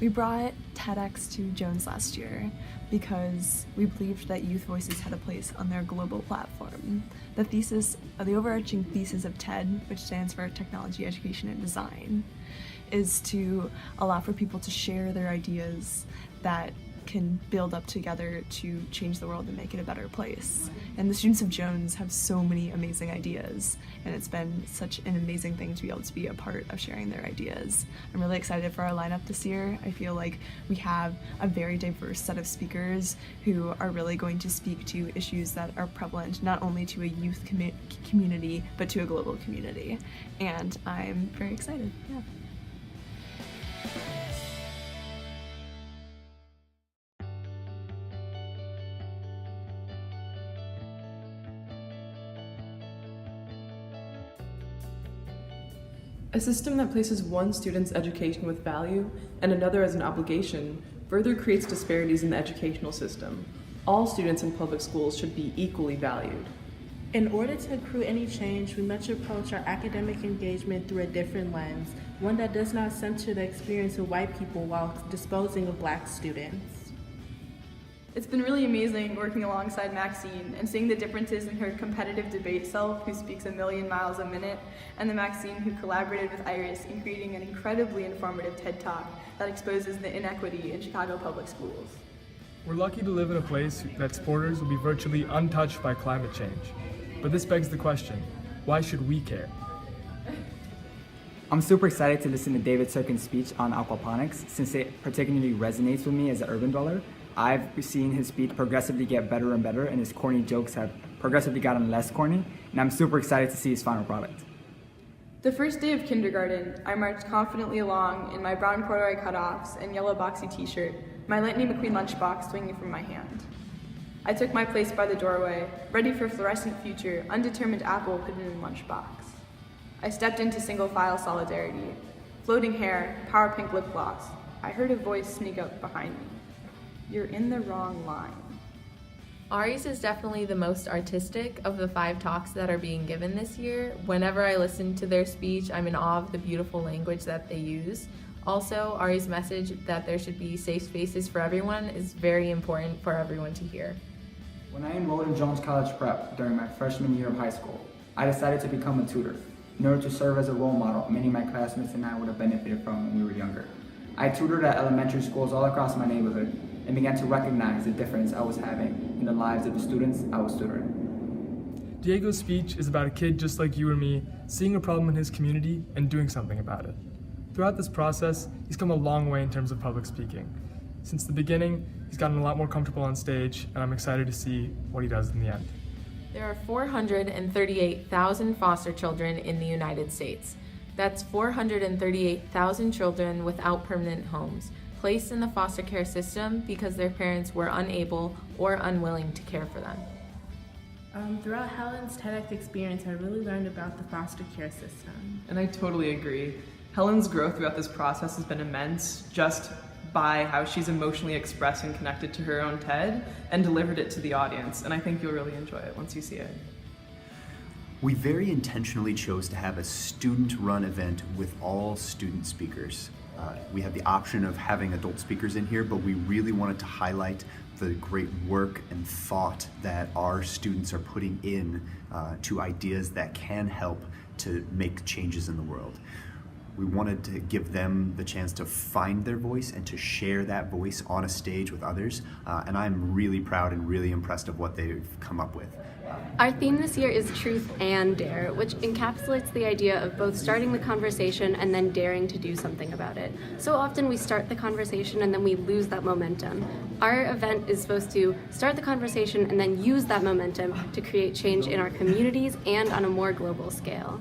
We brought TEDx to Jones last year because we believed that youth voices had a place on their global platform. The overarching thesis of TED, which stands for Technology, Education, and Design, is to allow for people to share their ideas that can build up together to change the world and make it a better place. And the students of Jones have so many amazing ideas, and it's been such an amazing thing to be able to be a part of sharing their ideas. I'm really excited for our lineup this year. I feel like we have a very diverse set of speakers who are really going to speak to issues that are prevalent not only to a youth community, but to a global community. And I'm very excited, yeah. A system that places one student's education with value and another as an obligation further creates disparities in the educational system. All students in public schools should be equally valued. In order to accrue any change, we must approach our academic engagement through a different lens, one that does not center the experience of white people while disposing of Black students. It's been really amazing working alongside Maxine and seeing the differences in her competitive debate self, who speaks 1,000,000 miles a minute, and the Maxine who collaborated with Iris in creating an incredibly informative TED Talk that exposes the inequity in Chicago public schools. We're lucky to live in a place that supporters will be virtually untouched by climate change. But this begs the question, why should we care? I'm super excited to listen to David Serkin's speech on aquaponics since it particularly resonates with me as an urban dweller. I've seen his speech progressively get better and better, and his corny jokes have progressively gotten less corny, and I'm super excited to see his final product. The first day of kindergarten, I marched confidently along in my brown corduroy cutoffs and yellow boxy t-shirt, my Lightning McQueen lunchbox swinging from my hand. I took my place by the doorway, ready for fluorescent future, undetermined apple hidden in lunchbox. I stepped into single file solidarity. Floating hair, power pink lip gloss. I heard a voice sneak up behind me. You're in the wrong line. Ari's is definitely the most artistic of the 5 talks that are being given this year. Whenever I listen to their speech, I'm in awe of the beautiful language that they use. Also, Ari's message that there should be safe spaces for everyone is very important for everyone to hear. When I enrolled in Jones College Prep during my freshman year of high school, I decided to become a tutor in order to serve as a role model many of my classmates and I would have benefited from when we were younger. I tutored at elementary schools all across my neighborhood and began to recognize the difference I was having in the lives of the students I was tutoring. Diego's speech is about a kid just like you or me, seeing a problem in his community and doing something about it. Throughout this process, he's come a long way in terms of public speaking. Since the beginning, he's gotten a lot more comfortable on stage, and I'm excited to see what he does in the end. There are 438,000 foster children in the United States. That's 438,000 children without permanent homes, placed in the foster care system because their parents were unable or unwilling to care for them. Throughout Helen's TEDx experience, I really learned about the foster care system. And I totally agree. Helen's growth throughout this process has been immense, just by how she's emotionally expressed and connected to her own TED and delivered it to the audience. And I think you'll really enjoy it once you see it. We very intentionally chose to have a student-run event with all student speakers. We have the option of having adult speakers in here, but we really wanted to highlight the great work and thought that our students are putting in to ideas that can help to make changes in the world. We wanted to give them the chance to find their voice and to share that voice on a stage with others, and I'm really proud and really impressed of what they've come up with. Our theme this year is Truth and Dare, which encapsulates the idea of both starting the conversation and then daring to do something about it. So often we start the conversation and then we lose that momentum. Our event is supposed to start the conversation and then use that momentum to create change in our communities and on a more global scale.